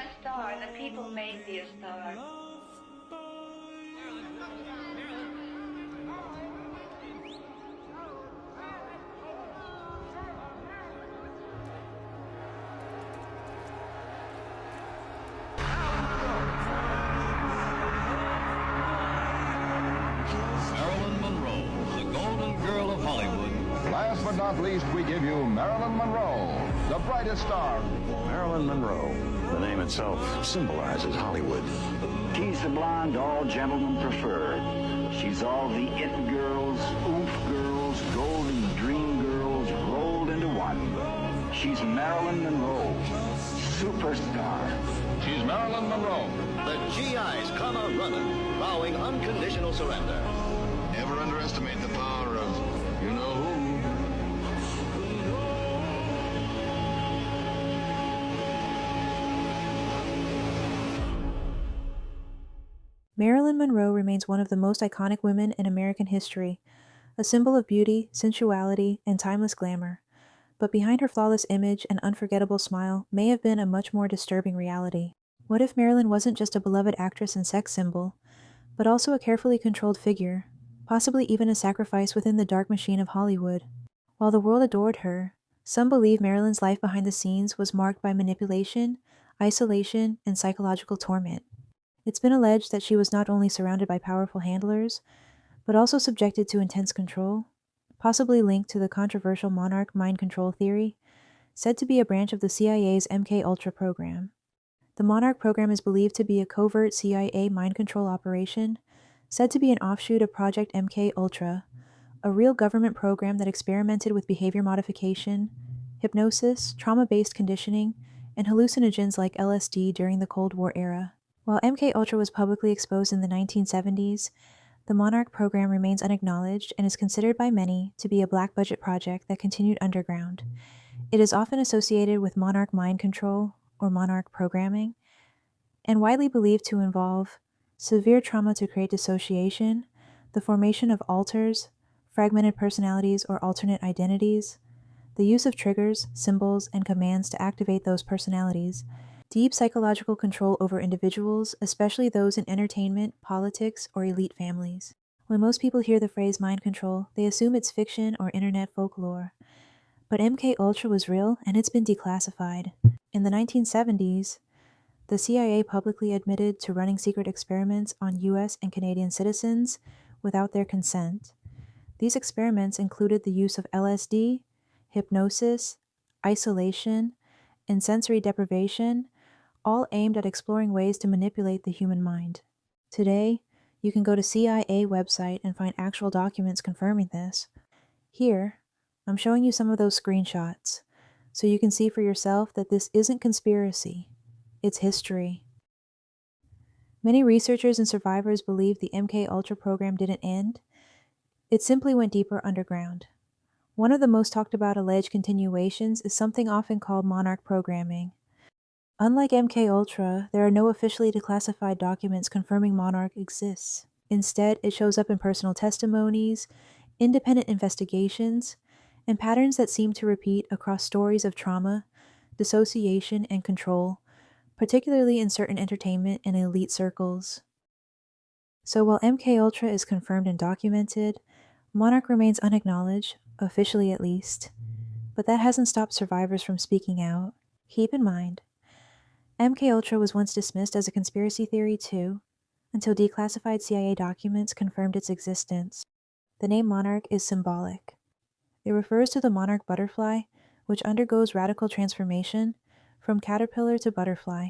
a star. The people made me a star. Marilyn Monroe, the golden girl of Hollywood. Last but not least, we give you Marilyn Monroe, the brightest star. Marilyn Monroe, the name itself symbolizes Hollywood. She's the blonde all gentlemen prefer. She's all the it girls, oomph girls, golden dream girls rolled into one. She's Marilyn Monroe, superstar. She's Marilyn Monroe. The GIs come a-running, vowing unconditional surrender. Never underestimate the power of you-know-who. Marilyn Monroe remains one of the most iconic women in American history, a symbol of beauty, sensuality, and timeless glamour. But behind her flawless image and unforgettable smile may have been a much more disturbing reality. What if Marilyn wasn't just a beloved actress and sex symbol, but also a carefully controlled figure, possibly even a sacrifice within the dark machine of Hollywood? While the world adored her, some believe Marilyn's life behind the scenes was marked by manipulation, isolation, and psychological torment. It's been alleged that she was not only surrounded by powerful handlers, but also subjected to intense control, possibly linked to the controversial Monarch mind control theory, said to be a branch of the CIA's MKUltra program. The Monarch program is believed to be a covert CIA mind control operation, said to be an offshoot of Project MKUltra, a real government program that experimented with behavior modification, hypnosis, trauma-based conditioning, and hallucinogens like LSD during the Cold War era. While MKUltra was publicly exposed in the 1970s, the Monarch program remains unacknowledged and is considered by many to be a black-budget project that continued underground. It is often associated with Monarch mind control, or Monarch programming, and widely believed to involve severe trauma to create dissociation, the formation of alters, fragmented personalities or alternate identities, the use of triggers, symbols, and commands to activate those personalities, deep psychological control over individuals, especially those in entertainment, politics, or elite families. When most people hear the phrase mind control, they assume it's fiction or internet folklore. But MKUltra was real, and it's been declassified. In the 1970s, the CIA publicly admitted to running secret experiments on US and Canadian citizens without their consent. These experiments included the use of LSD, hypnosis, isolation, and sensory deprivation, all aimed at exploring ways to manipulate the human mind. Today, you can go to CIA website and find actual documents confirming this. Here, I'm showing you some of those screenshots, so you can see for yourself that this isn't conspiracy, it's history. Many researchers and survivors believe the MKUltra program didn't end. It simply went deeper underground. One of the most talked about alleged continuations is something often called Monarch programming. Unlike MKUltra, there are no officially declassified documents confirming Monarch exists. Instead, it shows up in personal testimonies, independent investigations, and patterns that seem to repeat across stories of trauma, dissociation, and control, particularly in certain entertainment and elite circles. So while MKUltra is confirmed and documented, Monarch remains unacknowledged, officially at least. But that hasn't stopped survivors from speaking out. Keep in mind, MKUltra was once dismissed as a conspiracy theory too, until declassified CIA documents confirmed its existence. The name Monarch is symbolic. It refers to the monarch butterfly, which undergoes radical transformation from caterpillar to butterfly,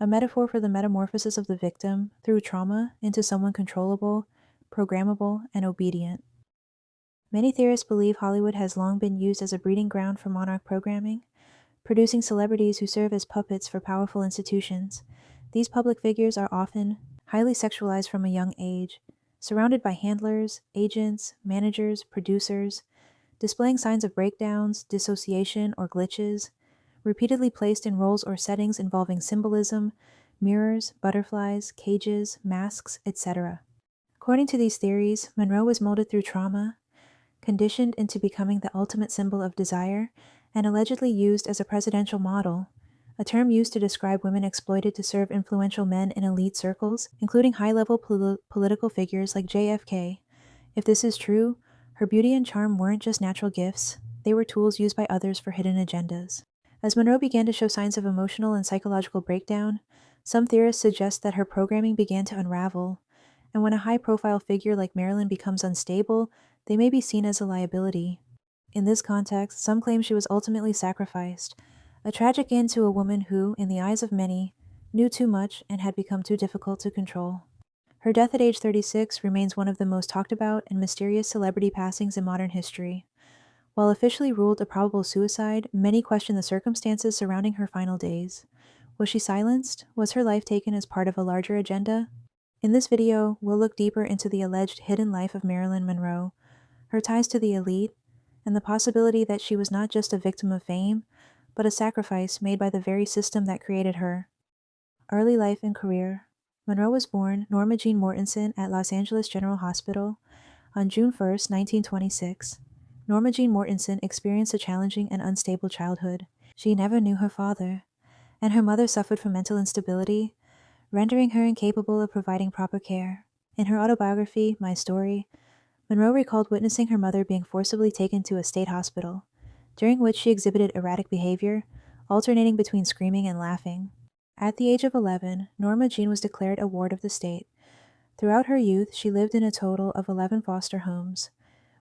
a metaphor for the metamorphosis of the victim through trauma into someone controllable, programmable, and obedient. Many theorists believe Hollywood has long been used as a breeding ground for Monarch programming, producing celebrities who serve as puppets for powerful institutions. These public figures are often highly sexualized from a young age, surrounded by handlers, agents, managers, producers, displaying signs of breakdowns, dissociation, or glitches, repeatedly placed in roles or settings involving symbolism, mirrors, butterflies, cages, masks, etc. According to these theories, Monroe was molded through trauma, conditioned into becoming the ultimate symbol of desire, and allegedly used as a presidential model, a term used to describe women exploited to serve influential men in elite circles, including high-level political figures like JFK. If this is true, her beauty and charm weren't just natural gifts, they were tools used by others for hidden agendas. As Monroe began to show signs of emotional and psychological breakdown, some theorists suggest that her programming began to unravel, and when a high-profile figure like Marilyn becomes unstable, they may be seen as a liability. In this context, some claim she was ultimately sacrificed, a tragic end to a woman who, in the eyes of many, knew too much and had become too difficult to control. Her death at age 36 remains one of the most talked about and mysterious celebrity passings in modern history. While officially ruled a probable suicide, many question the circumstances surrounding her final days. Was she silenced? Was her life taken as part of a larger agenda? In this video, we'll look deeper into the alleged hidden life of Marilyn Monroe, her ties to the elite, and the possibility that she was not just a victim of fame, but a sacrifice made by the very system that created her. Early life and career. Monroe was born Norma Jean Mortensen at Los Angeles General Hospital on June 1, 1926. Norma Jean Mortensen experienced a challenging and unstable childhood. She never knew her father, and her mother suffered from mental instability, rendering her incapable of providing proper care. In her autobiography, My Story, Monroe recalled witnessing her mother being forcibly taken to a state hospital, during which she exhibited erratic behavior, alternating between screaming and laughing. At the age of 11, Norma Jean was declared a ward of the state. Throughout her youth, she lived in a total of 11 foster homes.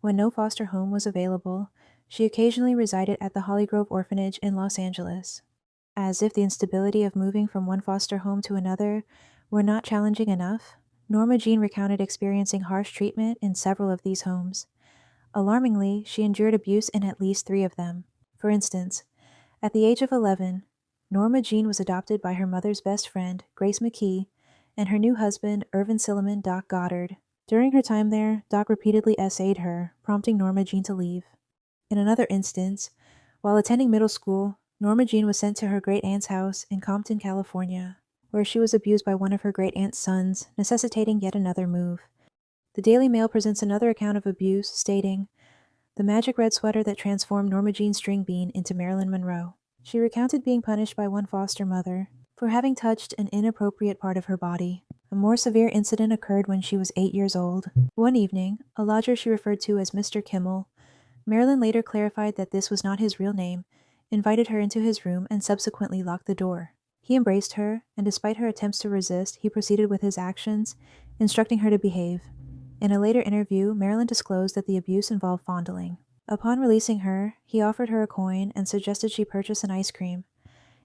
When no foster home was available, she occasionally resided at the Holly Grove Orphanage in Los Angeles. As if the instability of moving from one foster home to another were not challenging enough, Norma Jean recounted experiencing harsh treatment in several of these homes. Alarmingly, she endured abuse in at least 3 of them. For instance, at the age of 11, Norma Jean was adopted by her mother's best friend, Grace McKee, and her new husband, Irvin Silliman Doc Goddard. During her time there, Doc repeatedly essayed her, prompting Norma Jean to leave. In another instance, while attending middle school, Norma Jean was sent to her great-aunt's house in Compton, California, where she was abused by one of her great-aunt's sons, necessitating yet another move. The Daily Mail presents another account of abuse, stating, "The magic red sweater that transformed Norma Jean String Bean into Marilyn Monroe." She recounted being punished by one foster mother for having touched an inappropriate part of her body. A more severe incident occurred when she was 8 years old. One evening, a lodger she referred to as Mr. Kimmel, Marilyn later clarified that this was not his real name, invited her into his room, and subsequently locked the door. He embraced her, and despite her attempts to resist, he proceeded with his actions, instructing her to behave. In a later interview, Marilyn disclosed that the abuse involved fondling. Upon releasing her, he offered her a coin and suggested she purchase an ice cream.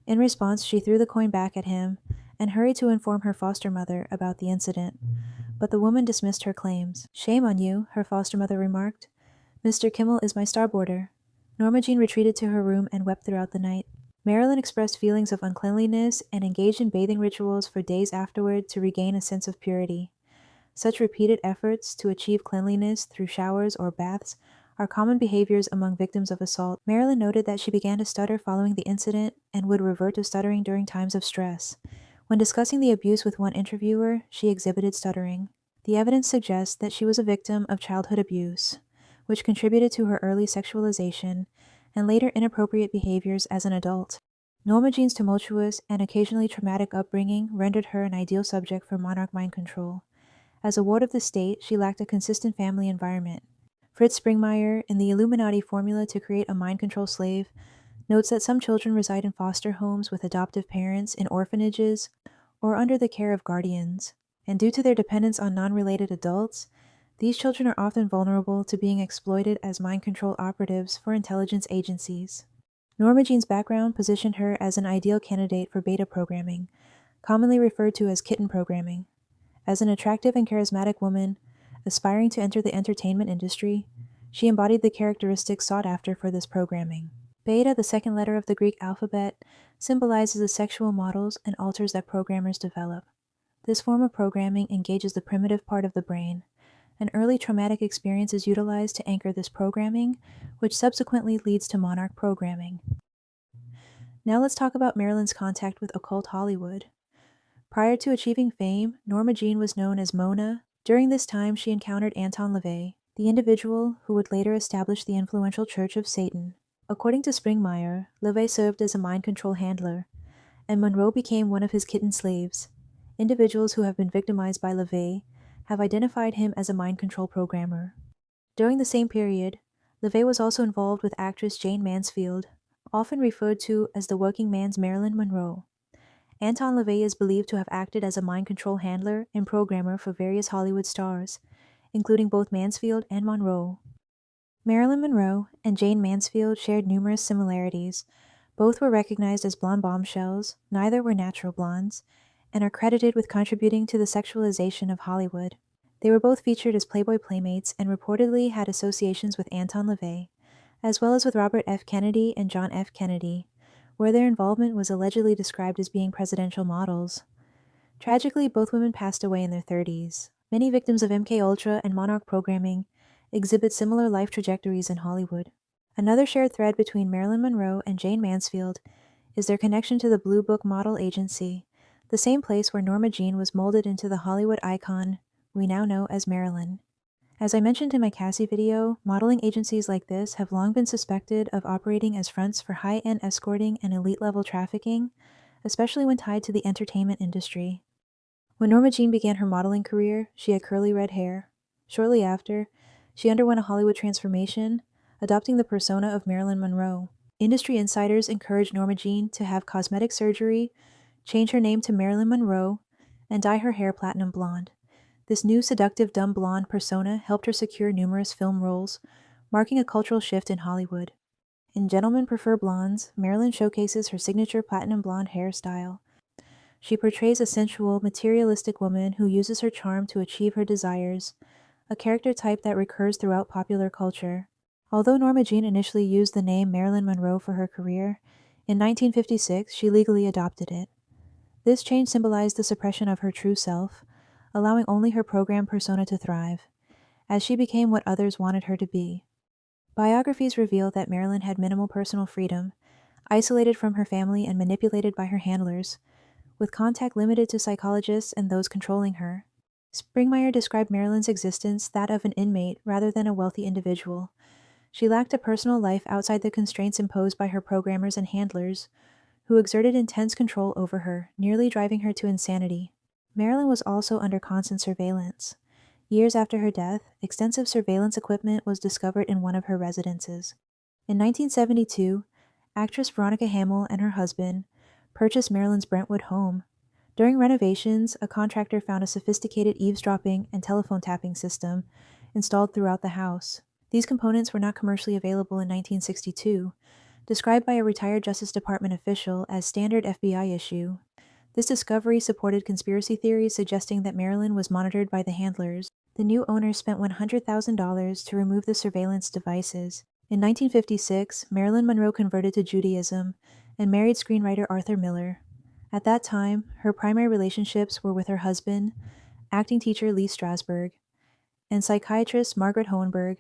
In response, she threw the coin back at him and hurried to inform her foster mother about the incident. But the woman dismissed her claims. "Shame on you," her foster mother remarked. "Mr. Kimmel is my starboarder." Norma Jean retreated to her room and wept throughout the night. Marilyn expressed feelings of uncleanliness and engaged in bathing rituals for days afterward to regain a sense of purity. Such repeated efforts to achieve cleanliness through showers or baths are common behaviors among victims of assault. Marilyn noted that she began to stutter following the incident and would revert to stuttering during times of stress. When discussing the abuse with one interviewer, she exhibited stuttering. The evidence suggests that she was a victim of childhood abuse, which contributed to her early sexualization and later inappropriate behaviors as an adult. Norma Jean's tumultuous and occasionally traumatic upbringing rendered her an ideal subject for Monarch mind control. As a ward of the state, she lacked a consistent family environment. Fritz Springmeier, in the Illuminati formula to create a mind control slave, notes that some children reside in foster homes with adoptive parents, in orphanages, or under the care of guardians. And due to their dependence on non-related adults, these children are often vulnerable to being exploited as mind control operatives for intelligence agencies. Norma Jean's background positioned her as an ideal candidate for beta programming, commonly referred to as kitten programming. As an attractive and charismatic woman, aspiring to enter the entertainment industry, she embodied the characteristics sought after for this programming. Beta, the second letter of the Greek alphabet, symbolizes the sexual models and alters that programmers develop. This form of programming engages the primitive part of the brain. An early traumatic experience is utilized to anchor this programming, which subsequently leads to Monarch programming. Now let's talk about Marilyn's contact with occult Hollywood. Prior to achieving fame, Norma Jean was known as Mona. During this time, she encountered Anton LaVey, the individual who would later establish the influential Church of Satan. According to Springmeier, LaVey served as a mind control handler, and Monroe became one of his kitten slaves. Individuals who have been victimized by LaVey have identified him as a mind control programmer. During the same period, LaVey was also involved with actress Jane Mansfield, often referred to as the working man's Marilyn Monroe. Anton LaVey is believed to have acted as a mind control handler and programmer for various Hollywood stars, including both Mansfield and Monroe. Marilyn Monroe and Jane Mansfield shared numerous similarities. Both were recognized as blonde bombshells, neither were natural blondes, and are credited with contributing to the sexualization of Hollywood. They were both featured as Playboy playmates and reportedly had associations with Anton LaVey, as well as with Robert F. Kennedy and John F. Kennedy, where their involvement was allegedly described as being presidential models. Tragically, both women passed away in their 30s. Many victims of MKUltra and Monarch programming exhibit similar life trajectories in Hollywood. Another shared thread between Marilyn Monroe and Jane Mansfield is their connection to the Blue Book Model Agency, the same place where Norma Jean was molded into the Hollywood icon we now know as Marilyn. As I mentioned in my Cassie video, modeling agencies like this have long been suspected of operating as fronts for high-end escorting and elite-level trafficking, especially when tied to the entertainment industry. When Norma Jean began her modeling career, she had curly red hair. Shortly after, she underwent a Hollywood transformation, adopting the persona of Marilyn Monroe. Industry insiders encouraged Norma Jean to have cosmetic surgery, change her name to Marilyn Monroe, and dye her hair platinum blonde. This new seductive dumb blonde persona helped her secure numerous film roles, marking a cultural shift in Hollywood. In Gentlemen Prefer Blondes, Marilyn showcases her signature platinum blonde hairstyle. She portrays a sensual, materialistic woman who uses her charm to achieve her desires, a character type that recurs throughout popular culture. Although Norma Jean initially used the name Marilyn Monroe for her career, in 1956 she legally adopted it. This change symbolized the suppression of her true self, allowing only her program persona to thrive, as she became what others wanted her to be. Biographies reveal that Marilyn had minimal personal freedom, isolated from her family and manipulated by her handlers, with contact limited to psychologists and those controlling her. Springmeyer described Marilyn's existence that of an inmate rather than a wealthy individual. She lacked a personal life outside the constraints imposed by her programmers and handlers, who exerted intense control over her, nearly driving her to insanity. Marilyn was also under constant surveillance. Years after her death, extensive surveillance equipment was discovered in one of her residences. In 1972, actress Veronica Hamill and her husband purchased Marilyn's Brentwood home. During renovations, a contractor found a sophisticated eavesdropping and telephone tapping system installed throughout the house. These components were not commercially available in 1962, described by a retired Justice Department official as standard FBI issue. This discovery supported conspiracy theories suggesting that Marilyn was monitored by the handlers. The new owners spent $100,000 to remove the surveillance devices. In 1956, Marilyn Monroe converted to Judaism and married screenwriter Arthur Miller. At that time, her primary relationships were with her husband, acting teacher Lee Strasberg, and psychiatrists Margaret Hohenberg,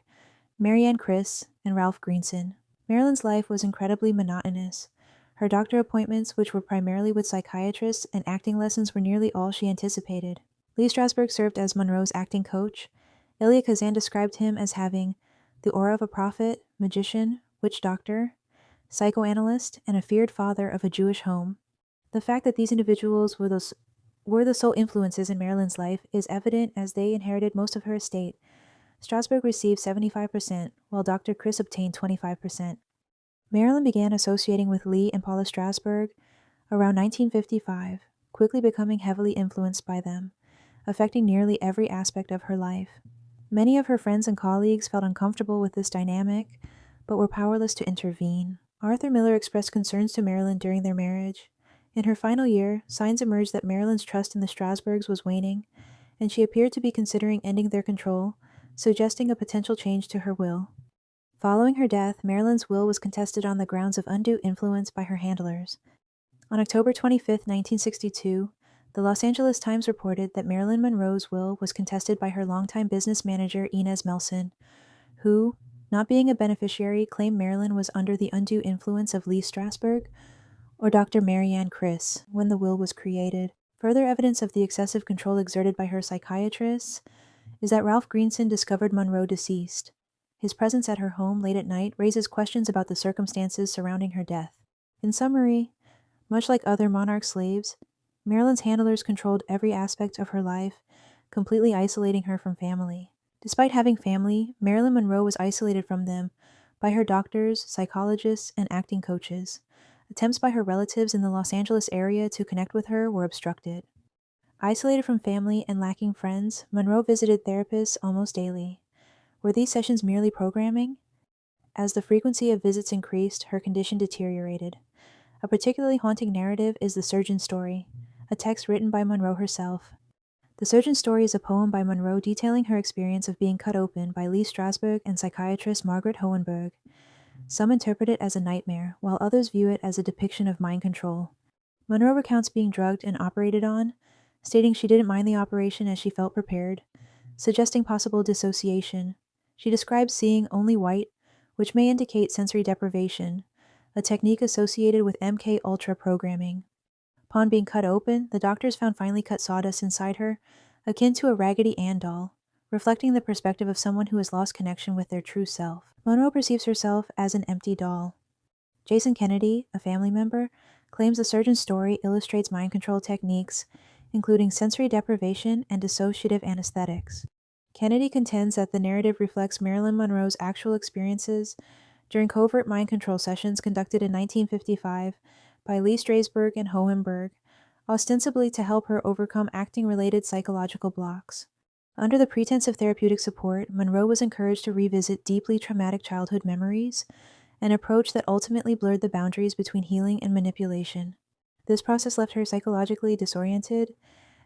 Marianne Criss, and Ralph Greenson. Marilyn's life was incredibly monotonous. Her doctor appointments, which were primarily with psychiatrists, and acting lessons were nearly all she anticipated. Lee Strasberg served as Monroe's acting coach. Elia Kazan described him as having the aura of a prophet, magician, witch doctor, psychoanalyst, and a feared father of a Jewish home. The fact that these individuals were the sole influences in Marilyn's life is evident as they inherited most of her estate. Strasberg received 75%, while Dr. Criss obtained 25%. Marilyn began associating with Lee and Paula Strasberg around 1955, quickly becoming heavily influenced by them, affecting nearly every aspect of her life. Many of her friends and colleagues felt uncomfortable with this dynamic, but were powerless to intervene. Arthur Miller expressed concerns to Marilyn during their marriage. In her final year, signs emerged that Marilyn's trust in the Strasbergs was waning, and she appeared to be considering ending their control, suggesting a potential change to her will. Following her death, Marilyn's will was contested on the grounds of undue influence by her handlers. On October 25, 1962, the Los Angeles Times reported that Marilyn Monroe's will was contested by her longtime business manager Inez Melson, who, not being a beneficiary, claimed Marilyn was under the undue influence of Lee Strasberg or Dr. Marianne Criss when the will was created. Further evidence of the excessive control exerted by her psychiatrists is that Ralph Greenson discovered Monroe deceased. His presence at her home late at night raises questions about the circumstances surrounding her death. In summary, Much like other Monarch slaves, Marilyn's handlers controlled every aspect of her life, completely isolating her from family. Despite having family, Marilyn Monroe was isolated from them by her doctors, psychologists, and acting coaches. Attempts by her relatives in the Los Angeles area to connect with her were obstructed. Isolated from family and lacking friends, Monroe visited therapists almost daily. Were these sessions merely programming? As the frequency of visits increased, her condition deteriorated. A particularly haunting narrative is The Surgeon's Story, a text written by Monroe herself. The Surgeon's Story is a poem by Monroe detailing her experience of being cut open by Lee Strasberg and psychiatrist Margaret Hohenberg. Some interpret it as a nightmare, while others view it as a depiction of mind control. Monroe recounts being drugged and operated on, stating she didn't mind the operation as she felt prepared, suggesting possible dissociation. She describes seeing only white, which may indicate sensory deprivation, a technique associated with MK Ultra programming. Upon being cut open, the doctors found finely cut sawdust inside her, akin to a Raggedy Ann doll, reflecting the perspective of someone who has lost connection with their true self. Monroe perceives herself as an empty doll. Jason Kennedy, a family member, claims The Surgeon's Story illustrates mind control techniques, including sensory deprivation and dissociative anesthetics. Kennedy contends that the narrative reflects Marilyn Monroe's actual experiences during covert mind control sessions conducted in 1955 by Lee Strasberg and Hohenberg, ostensibly to help her overcome acting-related psychological blocks. Under the pretense of therapeutic support, Monroe was encouraged to revisit deeply traumatic childhood memories, an approach that ultimately blurred the boundaries between healing and manipulation. This process left her psychologically disoriented,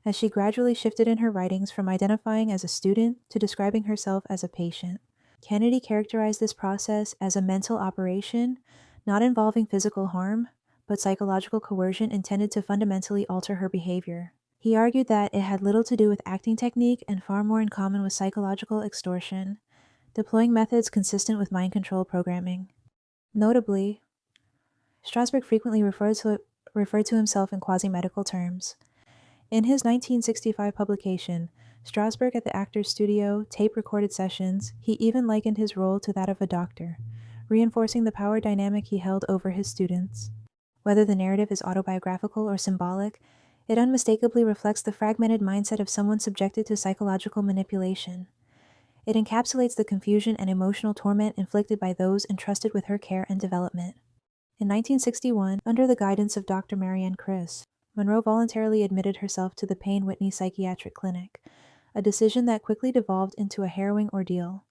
as she gradually shifted in her writings from identifying as a student to describing herself as a patient. Kennedy characterized this process as a mental operation, not involving physical harm, but psychological coercion intended to fundamentally alter her behavior. He argued that it had little to do with acting technique and far more in common with psychological extortion, deploying methods consistent with mind control programming. Notably, Strasberg frequently referred to himself in quasi-medical terms. In his 1965 publication, Strasberg at the Actors Studio tape-recorded sessions, he even likened his role to that of a doctor, reinforcing the power dynamic he held over his students. Whether the narrative is autobiographical or symbolic, it unmistakably reflects the fragmented mindset of someone subjected to psychological manipulation. It encapsulates the confusion and emotional torment inflicted by those entrusted with her care and development. In 1961, under the guidance of Dr. Marianne Criss, Monroe voluntarily admitted herself to the Payne Whitney Psychiatric Clinic, a decision that quickly devolved into a harrowing ordeal.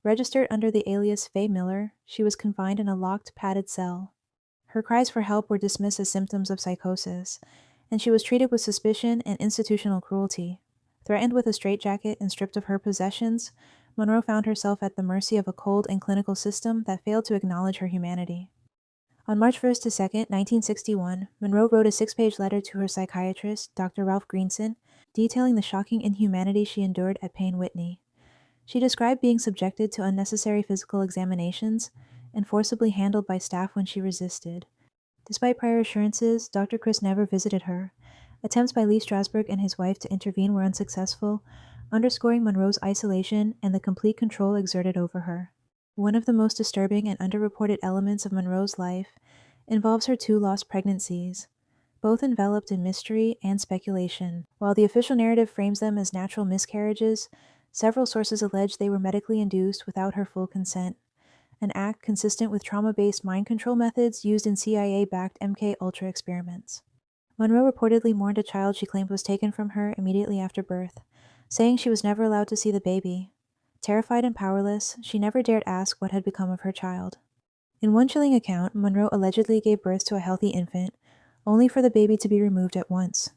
Registered under the alias Faye Miller, she was confined in a locked, padded cell. Her cries for help were dismissed as symptoms of psychosis, and she was treated with suspicion and institutional cruelty. Threatened with a straitjacket and stripped of her possessions, Monroe found herself at the mercy of a cold and clinical system that failed to acknowledge her humanity. On March 1st to 2nd, 1961, Monroe wrote a 6-page letter to her psychiatrist, Dr. Ralph Greenson, detailing the shocking inhumanity she endured at Payne Whitney. She described being subjected to unnecessary physical examinations and forcibly handled by staff when she resisted. Despite prior assurances, Dr. Criss never visited her. Attempts by Lee Strasberg and his wife to intervene were unsuccessful, underscoring Monroe's isolation and the complete control exerted over her. One of the most disturbing and underreported elements of Monroe's life involves her 2 lost pregnancies, both enveloped in mystery and speculation. While the official narrative frames them as natural miscarriages, several sources allege they were medically induced without her full consent, an act consistent with trauma-based mind control methods used in CIA-backed MK Ultra experiments. Monroe reportedly mourned a child she claimed was taken from her immediately after birth, saying she was never allowed to see the baby. Terrified and powerless, she never dared ask what had become of her child. In one chilling account, Monroe allegedly gave birth to a healthy infant, only for the baby to be removed at once.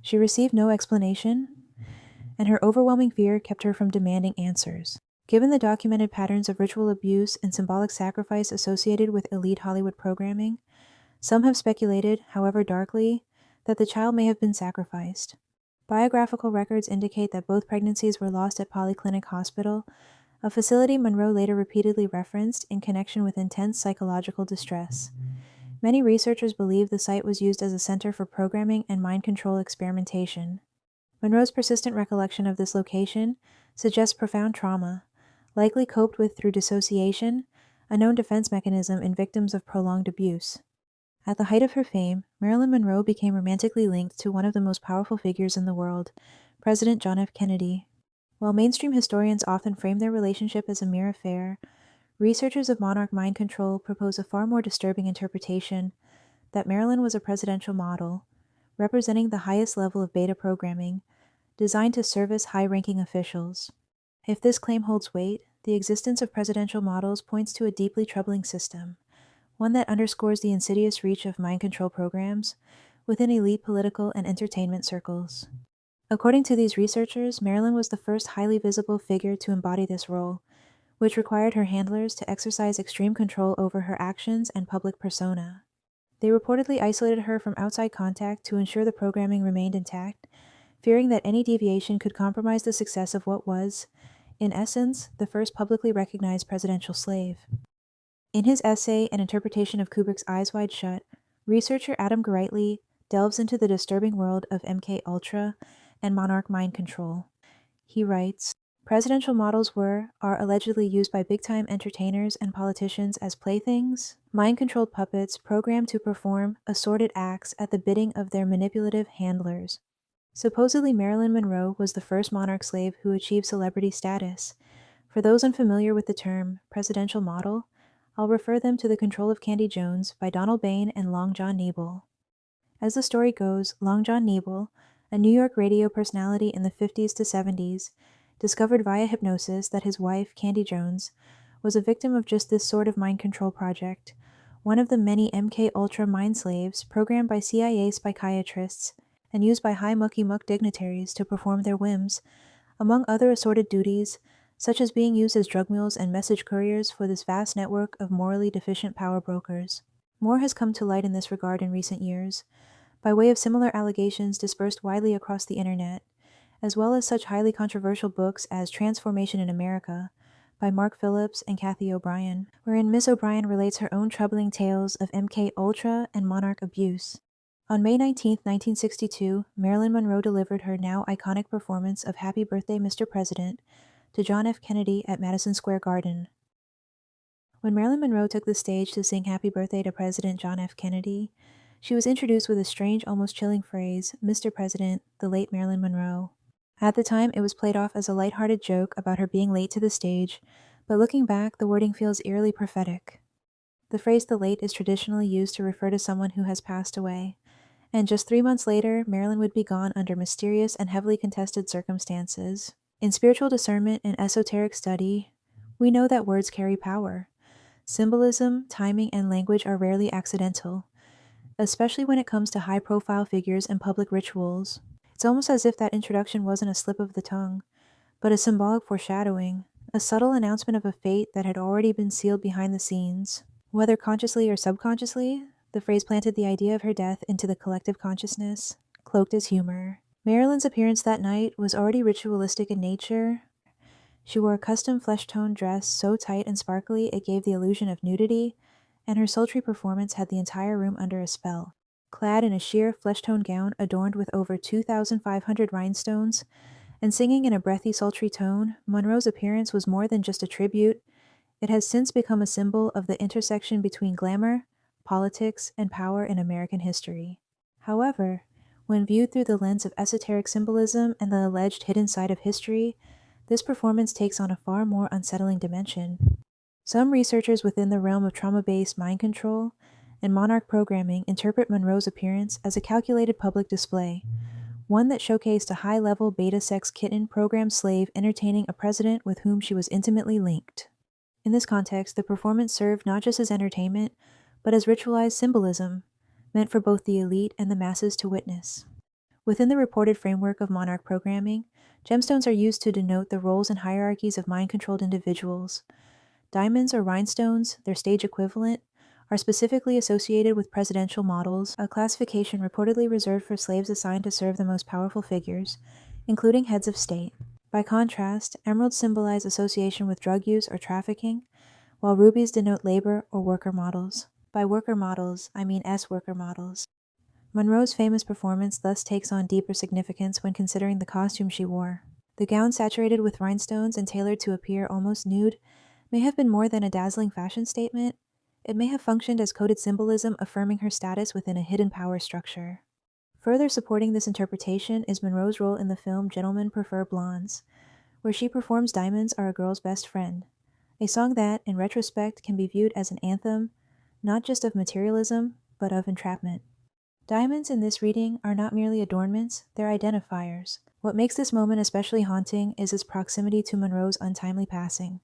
She received no explanation, and her overwhelming fear kept her from demanding answers. Given the documented patterns of ritual abuse and symbolic sacrifice associated with elite Hollywood programming, some have speculated, however darkly, that the child may have been sacrificed. Biographical records indicate that both pregnancies were lost at Polyclinic Hospital, a facility Monroe later repeatedly referenced in connection with intense psychological distress. Many researchers believe the site was used as a center for programming and mind control experimentation. Monroe's persistent recollection of this location suggests profound trauma, likely coped with through dissociation, a known defense mechanism in victims of prolonged abuse. At the height of her fame, Marilyn Monroe became romantically linked to one of the most powerful figures in the world, President John F. Kennedy. While mainstream historians often frame their relationship as a mere affair, researchers of monarch mind control propose a far more disturbing interpretation that Marilyn was a presidential model, representing the highest level of beta programming, designed to service high-ranking officials. If this claim holds weight, the existence of presidential models points to a deeply troubling system, one that underscores the insidious reach of mind control programs within elite political and entertainment circles. According to these researchers, Marilyn was the first highly visible figure to embody this role, which required her handlers to exercise extreme control over her actions and public persona. They reportedly isolated her from outside contact to ensure the programming remained intact, fearing that any deviation could compromise the success of what was, in essence, the first publicly recognized presidential slave. In his essay, An Interpretation of Kubrick's Eyes Wide Shut, researcher Adam Greitly delves into the disturbing world of MK Ultra and monarch mind control. He writes, presidential models are allegedly used by big-time entertainers and politicians as playthings, mind-controlled puppets programmed to perform assorted acts at the bidding of their manipulative handlers. Supposedly, Marilyn Monroe was the first monarch slave who achieved celebrity status. For those unfamiliar with the term presidential model, I'll refer them to The Control of Candy Jones by Donald Bain and Long John Nebel. As the story goes, Long John Nebel, a New York radio personality in the 50s to 70s, discovered via hypnosis that his wife, Candy Jones, was a victim of just this sort of mind control project, one of the many MK Ultra mind slaves programmed by CIA psychiatrists and used by high mucky-muck dignitaries to perform their whims, among other assorted duties, such as being used as drug mules and message couriers for this vast network of morally deficient power brokers. More has come to light in this regard in recent years, by way of similar allegations dispersed widely across the internet, as well as such highly controversial books as Transformation in America, by Mark Phillips and Kathy O'Brien, wherein Miss O'Brien relates her own troubling tales of MK Ultra and monarch abuse. On May 19, 1962, Marilyn Monroe delivered her now iconic performance of Happy Birthday, Mr. President, to John F. Kennedy at Madison Square Garden. When Marilyn Monroe took the stage to sing Happy Birthday to President John F. Kennedy, she was introduced with a strange, almost chilling phrase, Mr. President, the late Marilyn Monroe. At the time, it was played off as a lighthearted joke about her being late to the stage, but looking back, the wording feels eerily prophetic. The phrase the late is traditionally used to refer to someone who has passed away, and just 3 months later, Marilyn would be gone under mysterious and heavily contested circumstances. In spiritual discernment and esoteric study, we know that words carry power. Symbolism, timing, and language are rarely accidental, especially when it comes to high-profile figures and public rituals. It's almost as if that introduction wasn't a slip of the tongue, but a symbolic foreshadowing, a subtle announcement of a fate that had already been sealed behind the scenes. Whether consciously or subconsciously, the phrase planted the idea of her death into the collective consciousness, cloaked as humor. Marilyn's appearance that night was already ritualistic in nature. She wore a custom flesh-toned dress so tight and sparkly it gave the illusion of nudity, and her sultry performance had the entire room under a spell. Clad in a sheer flesh-toned gown adorned with over 2,500 rhinestones, and singing in a breathy, sultry tone, Monroe's appearance was more than just a tribute. It has since become a symbol of the intersection between glamour, politics, and power in American history. However, when viewed through the lens of esoteric symbolism and the alleged hidden side of history, this performance takes on a far more unsettling dimension. Some researchers within the realm of trauma-based mind control and monarch programming interpret Monroe's appearance as a calculated public display, one that showcased a high-level beta-sex kitten programmed slave entertaining a president with whom she was intimately linked. In this context, the performance served not just as entertainment, but as ritualized symbolism, meant for both the elite and the masses to witness. Within the reported framework of monarch programming, gemstones are used to denote the roles and hierarchies of mind-controlled individuals. Diamonds or rhinestones, their stage equivalent, are specifically associated with presidential models, a classification reportedly reserved for slaves assigned to serve the most powerful figures, including heads of state. By contrast, emeralds symbolize association with drug use or trafficking, while rubies denote labor or worker models. By worker models, I mean S-worker models. Monroe's famous performance thus takes on deeper significance when considering the costume she wore. The gown saturated with rhinestones and tailored to appear almost nude may have been more than a dazzling fashion statement. It may have functioned as coded symbolism affirming her status within a hidden power structure. Further supporting this interpretation is Monroe's role in the film Gentlemen Prefer Blondes, where she performs Diamonds Are a Girl's Best Friend, a song that, in retrospect, can be viewed as an anthem, not just of materialism, but of entrapment. Diamonds in this reading are not merely adornments, they're identifiers. What makes this moment especially haunting is its proximity to Monroe's untimely passing.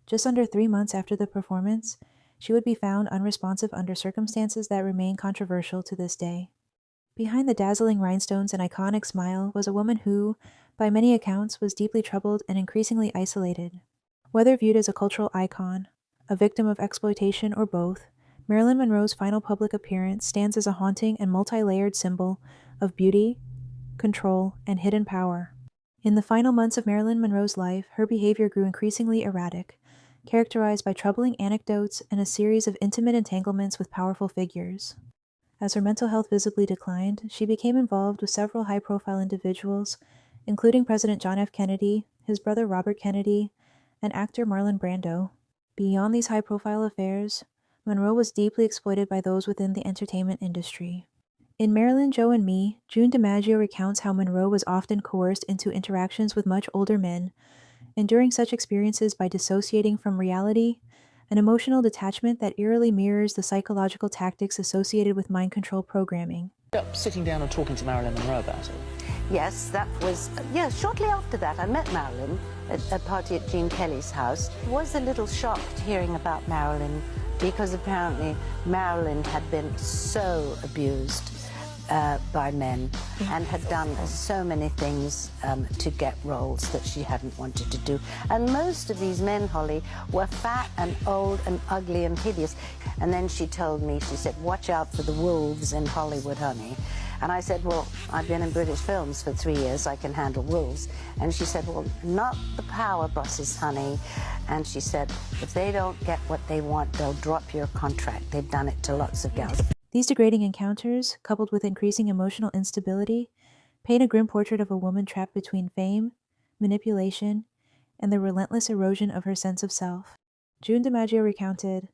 Just under 3 months after the performance, she would be found unresponsive under circumstances that remain controversial to this day. Behind the dazzling rhinestones and iconic smile was a woman who, by many accounts, was deeply troubled and increasingly isolated. Whether viewed as a cultural icon, a victim of exploitation, or both, Marilyn Monroe's final public appearance stands as a haunting and multi-layered symbol of beauty, control, and hidden power. In the final months of Marilyn Monroe's life, her behavior grew increasingly erratic, characterized by troubling anecdotes and a series of intimate entanglements with powerful figures. As her mental health visibly declined, she became involved with several high-profile individuals, including President John F. Kennedy, his brother Robert Kennedy, and actor Marlon Brando. Beyond these high-profile affairs, Monroe was deeply exploited by those within the entertainment industry. In Marilyn, Joe, and Me, June DiMaggio recounts how Monroe was often coerced into interactions with much older men, enduring such experiences by dissociating from reality, an emotional detachment that eerily mirrors the psychological tactics associated with mind control programming. Sitting down and talking to Marilyn Monroe about it. Yes, that was, shortly after that I met Marilyn at a party at Gene Kelly's house. I was a little shocked hearing about Marilyn because apparently Marilyn had been so abused by men and had done so many things to get roles that she hadn't wanted to do. And most of these men, Holly, were fat and old and ugly and hideous. And then she told me, she said, watch out for the wolves in Hollywood, honey. And I said, well, I've been in British films for 3 years, I can handle wolves. And she said, well, not the power bosses, honey. And she said, if they don't get what they want, they'll drop your contract. They've done it to lots of gals. These degrading encounters, coupled with increasing emotional instability, paint a grim portrait of a woman trapped between fame, manipulation, and the relentless erosion of her sense of self. June DiMaggio recounted,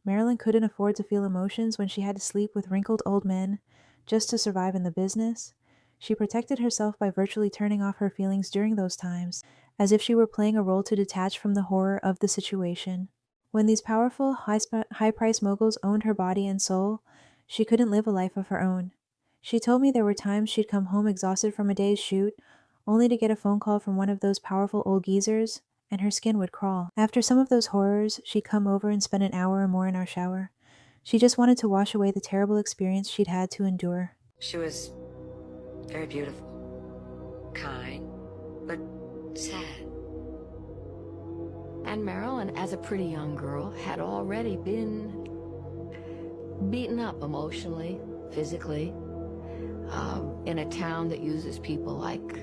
Marilyn couldn't afford to feel emotions when she had to sleep with wrinkled old men just to survive in the business. She protected herself by virtually turning off her feelings during those times, as if she were playing a role to detach from the horror of the situation. When these powerful, high-priced moguls owned her body and soul, she couldn't live a life of her own. She told me there were times she'd come home exhausted from a day's shoot, only to get a phone call from one of those powerful old geezers, and her skin would crawl. After some of those horrors, she'd come over and spend an hour or more in our shower. She just wanted to wash away the terrible experience she'd had to endure. She was very beautiful, kind, but sad. And Marilyn, as a pretty young girl, had already been beaten up emotionally, physically, in a town that uses people like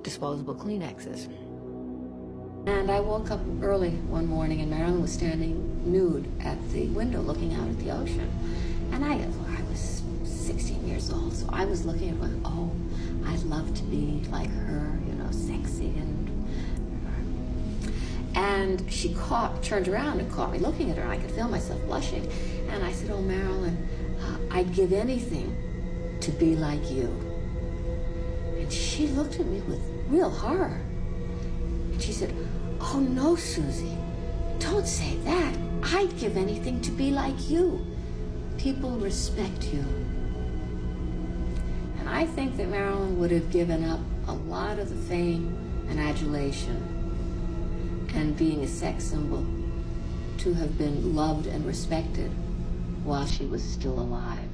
disposable Kleenexes. And I woke up early one morning and Marilyn was standing nude at the window looking out at the ocean. And I was 16 years old, so I was looking at her, oh, I'd love to be like her, sexy and she turned around and caught me looking at her, and I could feel myself blushing. And I said, oh, Marilyn, I'd give anything to be like you. And she looked at me with real horror. And she said, oh, no, Susie, don't say that. I'd give anything to be like you. People respect you. And I think that Marilyn would have given up a lot of the fame and adulation and being a sex symbol to have been loved and respected while she was still alive.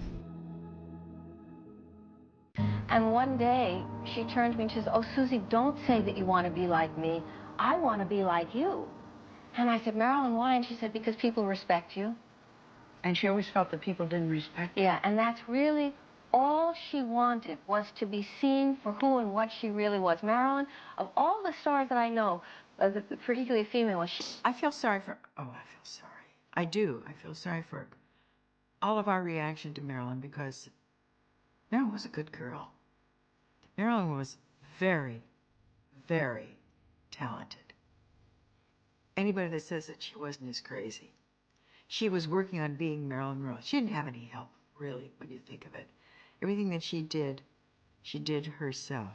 And one day, she turned to me and she says, oh, Susie, don't say that you want to be like me. I want to be like you. And I said, Marilyn, why? And she said, because people respect you. And she always felt that people didn't respect her. Yeah, and that's really all she wanted, was to be seen for who and what she really was. Marilyn, of all the stars that I know, particularly female, I feel sorry for, I do. I feel sorry for all of our reaction to Marilyn, because Marilyn was a good girl. Marilyn was very, very talented. Anybody that says that she wasn't is crazy. she was working on being Marilyn Monroe. She didn't have any help, really, when you think of it. Everything that she did herself.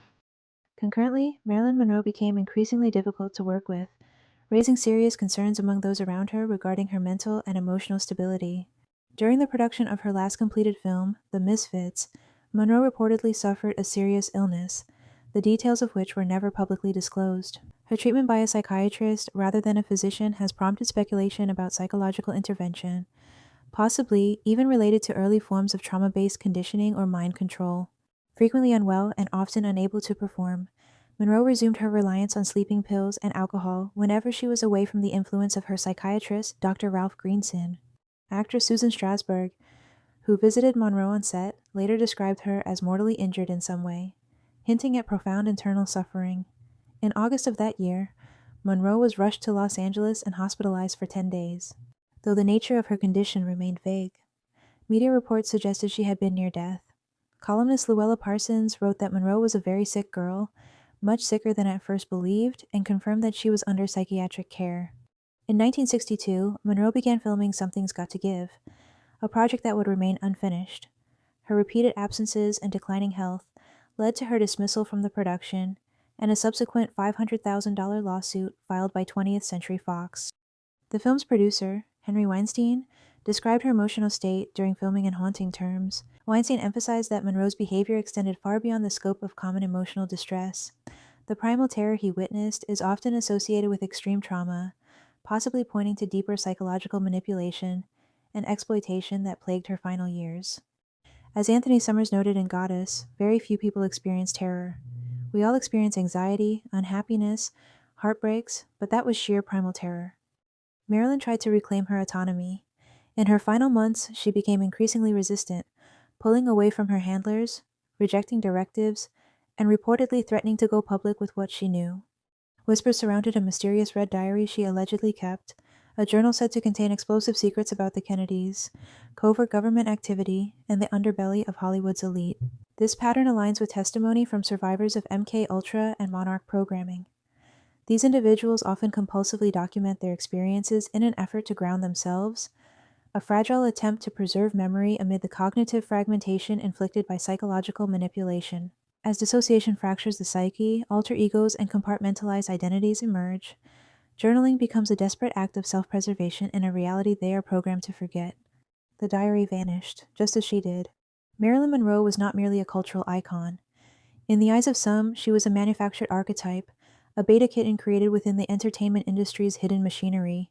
Concurrently, Marilyn Monroe became increasingly difficult to work with, raising serious concerns among those around her regarding her mental and emotional stability. During the production of her last completed film, The Misfits, Monroe reportedly suffered a serious illness, the details of which were never publicly disclosed. Her treatment by a psychiatrist rather than a physician has prompted speculation about psychological intervention, possibly even related to early forms of trauma-based conditioning or mind control. Frequently unwell and often unable to perform, Monroe resumed her reliance on sleeping pills and alcohol whenever she was away from the influence of her psychiatrist, Dr. Ralph Greenson. Actress Susan Strasberg, who visited Monroe on set, later described her as mortally injured in some way, hinting at profound internal suffering. In August of that year, Monroe was rushed to Los Angeles and hospitalized for 10 days, though the nature of her condition remained vague. Media reports suggested she had been near death. Columnist Luella Parsons wrote that Monroe was a very sick girl, much sicker than at first believed, and confirmed that she was under psychiatric care. In 1962, Monroe began filming Something's Got to Give, a project that would remain unfinished. Her repeated absences and declining health led to her dismissal from the production and a subsequent $500,000 lawsuit filed by 20th Century Fox. The film's producer, Henry Weinstein, described her emotional state during filming in haunting terms. Weinstein emphasized that Monroe's behavior extended far beyond the scope of common emotional distress. The primal terror he witnessed is often associated with extreme trauma, possibly pointing to deeper psychological manipulation and exploitation that plagued her final years. As Anthony Summers noted in Goddess, very few people experience terror. We all experience anxiety, unhappiness, heartbreaks, but that was sheer primal terror. Marilyn tried to reclaim her autonomy. In her final months, she became increasingly resistant, pulling away from her handlers, rejecting directives, and reportedly threatening to go public with what she knew. Whispers surrounded a mysterious red diary she allegedly kept, a journal said to contain explosive secrets about the Kennedys, covert government activity, and the underbelly of Hollywood's elite. This pattern aligns with testimony from survivors of MK Ultra and Monarch programming. These individuals often compulsively document their experiences in an effort to ground themselves, a fragile attempt to preserve memory amid the cognitive fragmentation inflicted by psychological manipulation. As dissociation fractures the psyche, alter egos and compartmentalized identities emerge. Journaling becomes a desperate act of self-preservation in a reality they are programmed to forget. The diary vanished, just as she did. Marilyn Monroe was not merely a cultural icon. In the eyes of some, she was a manufactured archetype, a beta kitten created within the entertainment industry's hidden machinery,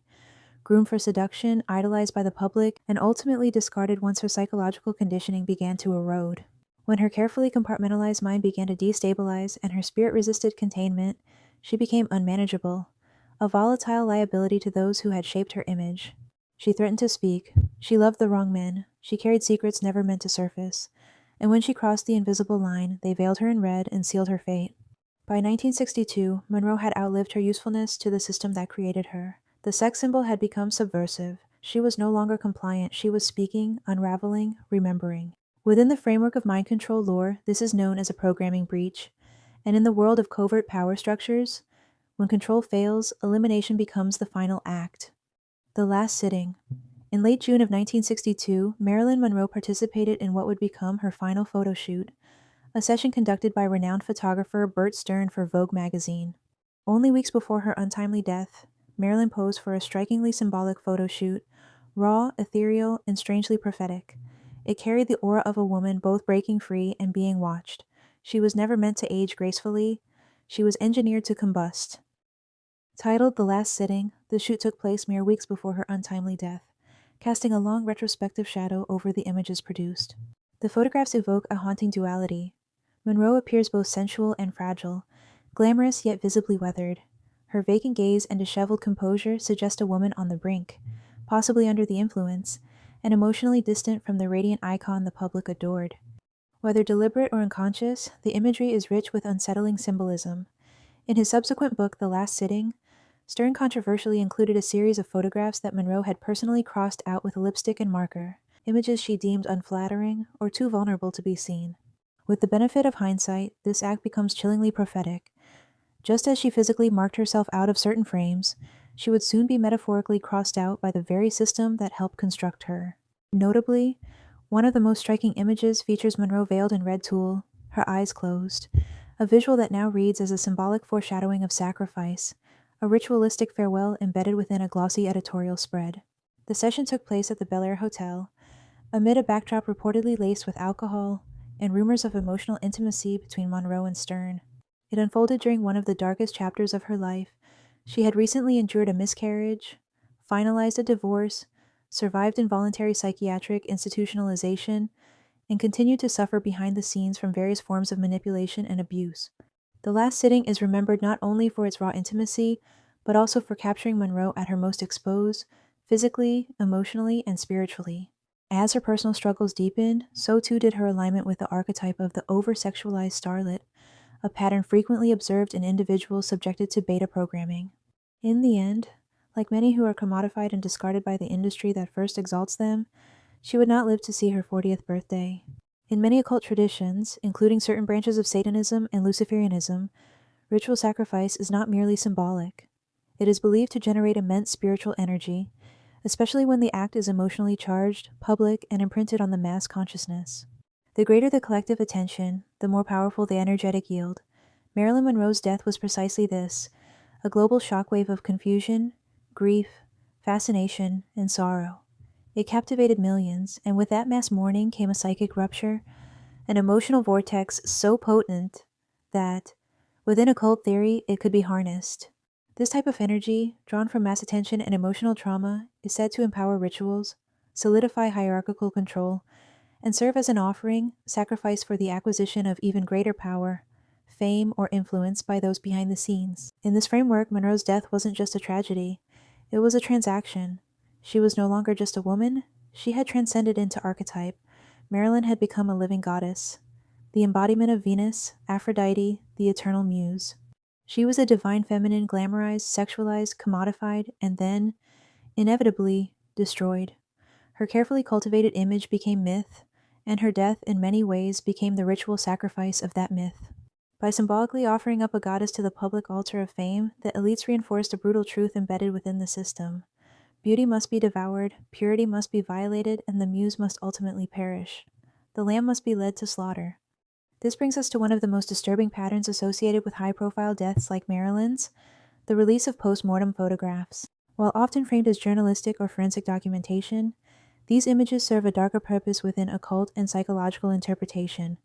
groomed for seduction, idolized by the public, and ultimately discarded once her psychological conditioning began to erode. When her carefully compartmentalized mind began to destabilize and her spirit resisted containment, she became unmanageable, a volatile liability to those who had shaped her image. She threatened to speak. She loved the wrong men. She carried secrets never meant to surface. And when she crossed the invisible line, they veiled her in red and sealed her fate. By 1962, Monroe had outlived her usefulness to the system that created her. The sex symbol had become subversive. She was no longer compliant. She was speaking, unraveling, remembering. Within the framework of mind control lore, this is known as a programming breach. And in the world of covert power structures, when control fails, elimination becomes the final act. The Last Sitting. In late June of 1962, Marilyn Monroe participated in what would become her final photo shoot, a session conducted by renowned photographer Bert Stern for Vogue magazine. Only weeks before her untimely death, Marilyn posed for a strikingly symbolic photo shoot, raw, ethereal, and strangely prophetic. It carried the aura of a woman both breaking free and being watched. She was never meant to age gracefully. She was engineered to combust. Titled The Last Sitting, the shoot took place mere weeks before her untimely death, casting a long retrospective shadow over the images produced. The photographs evoke a haunting duality. Monroe appears both sensual and fragile, glamorous yet visibly weathered. Her vacant gaze and disheveled composure suggest a woman on the brink, possibly under the influence, and emotionally distant from the radiant icon the public adored. Whether deliberate or unconscious, the imagery is rich with unsettling symbolism. In his subsequent book, The Last Sitting, Stern controversially included a series of photographs that Monroe had personally crossed out with lipstick and marker, images she deemed unflattering or too vulnerable to be seen. With the benefit of hindsight, this act becomes chillingly prophetic. Just as she physically marked herself out of certain frames, she would soon be metaphorically crossed out by the very system that helped construct her. Notably, one of the most striking images features Monroe veiled in red tulle, her eyes closed, a visual that now reads as a symbolic foreshadowing of sacrifice, a ritualistic farewell embedded within a glossy editorial spread. The session took place at the Bel Air Hotel, amid a backdrop reportedly laced with alcohol and rumors of emotional intimacy between Monroe and Stern. It unfolded during one of the darkest chapters of her life. She had recently endured a miscarriage, finalized a divorce, survived involuntary psychiatric institutionalization, and continued to suffer behind the scenes from various forms of manipulation and abuse. The last sitting is remembered not only for its raw intimacy, but also for capturing Monroe at her most exposed, physically, emotionally, and spiritually. As her personal struggles deepened, so too did her alignment with the archetype of the over-sexualized starlet, a pattern frequently observed in individuals subjected to beta programming. In the end, like many who are commodified and discarded by the industry that first exalts them, she would not live to see her 40th birthday. In many occult traditions, including certain branches of Satanism and Luciferianism, ritual sacrifice is not merely symbolic. It is believed to generate immense spiritual energy, especially when the act is emotionally charged, public, and imprinted on the mass consciousness. The greater the collective attention, the more powerful the energetic yield. Marilyn Monroe's death was precisely this, a global shockwave of confusion, grief, fascination, and sorrow. It captivated millions, and with that mass mourning came a psychic rupture, an emotional vortex so potent that, within occult theory, it could be harnessed. This type of energy, drawn from mass attention and emotional trauma, is said to empower rituals, solidify hierarchical control, and serve as an offering, sacrifice for the acquisition of even greater power, fame, or influence by those behind the scenes. In this framework, Monroe's death wasn't just a tragedy, it was a transaction. She was no longer just a woman, she had transcended into archetype. Marilyn had become a living goddess, the embodiment of Venus, Aphrodite, the eternal muse. She was a divine feminine glamorized, sexualized, commodified, and then, inevitably, destroyed. Her carefully cultivated image became myth, and her death in many ways became the ritual sacrifice of that myth. By symbolically offering up a goddess to the public altar of fame, the elites reinforced a brutal truth embedded within the system. Beauty must be devoured, purity must be violated, and the muse must ultimately perish. The lamb must be led to slaughter. This brings us to one of the most disturbing patterns associated with high-profile deaths like Marilyn's, the release of post-mortem photographs. While often framed as journalistic or forensic documentation, these images serve a darker purpose within occult and psychological interpretation.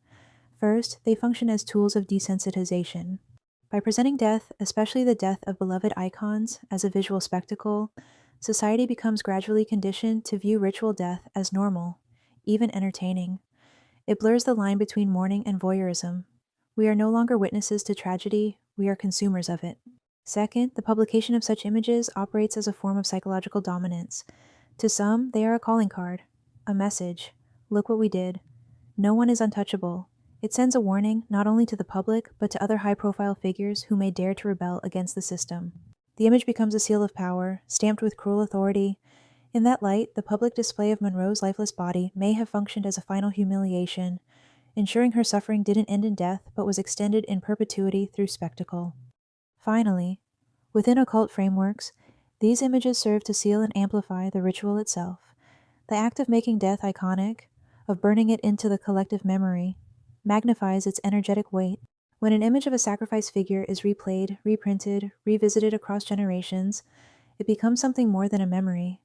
First, they function as tools of desensitization. By presenting death, especially the death of beloved icons, as a visual spectacle, society becomes gradually conditioned to view ritual death as normal, even entertaining. It blurs the line between mourning and voyeurism. We are no longer witnesses to tragedy, we are consumers of it. Second, the publication of such images operates as a form of psychological dominance. To some, they are a calling card, a message. Look what we did. No one is untouchable. It sends a warning not only to the public, but to other high-profile figures who may dare to rebel against the system. The image becomes a seal of power, stamped with cruel authority. In that light, the public display of Monroe's lifeless body may have functioned as a final humiliation, ensuring her suffering didn't end in death, but was extended in perpetuity through spectacle. Finally, within occult frameworks, these images serve to seal and amplify the ritual itself. The act of making death iconic, of burning it into the collective memory, magnifies its energetic weight. When an image of a sacrifice figure is replayed, reprinted, revisited across generations, it becomes something more than a memory.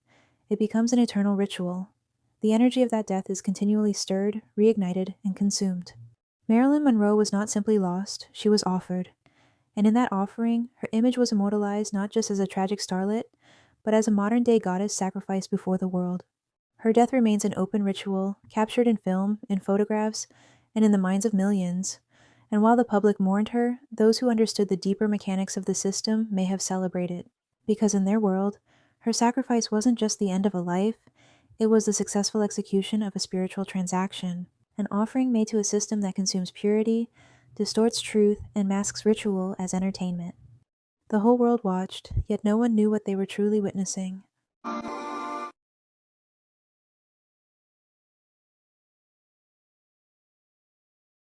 It becomes an eternal ritual. The energy of that death is continually stirred, reignited, and consumed. Marilyn Monroe was not simply lost, she was offered. And in that offering, her image was immortalized not just as a tragic starlet, but as a modern-day goddess sacrificed before the world. Her death remains an open ritual, captured in film, in photographs, and in the minds of millions. And while the public mourned her, those who understood the deeper mechanics of the system may have celebrated. Because in their world, her sacrifice wasn't just the end of a life, it was the successful execution of a spiritual transaction, an offering made to a system that consumes purity, distorts truth, and masks ritual as entertainment. The whole world watched, yet no one knew what they were truly witnessing.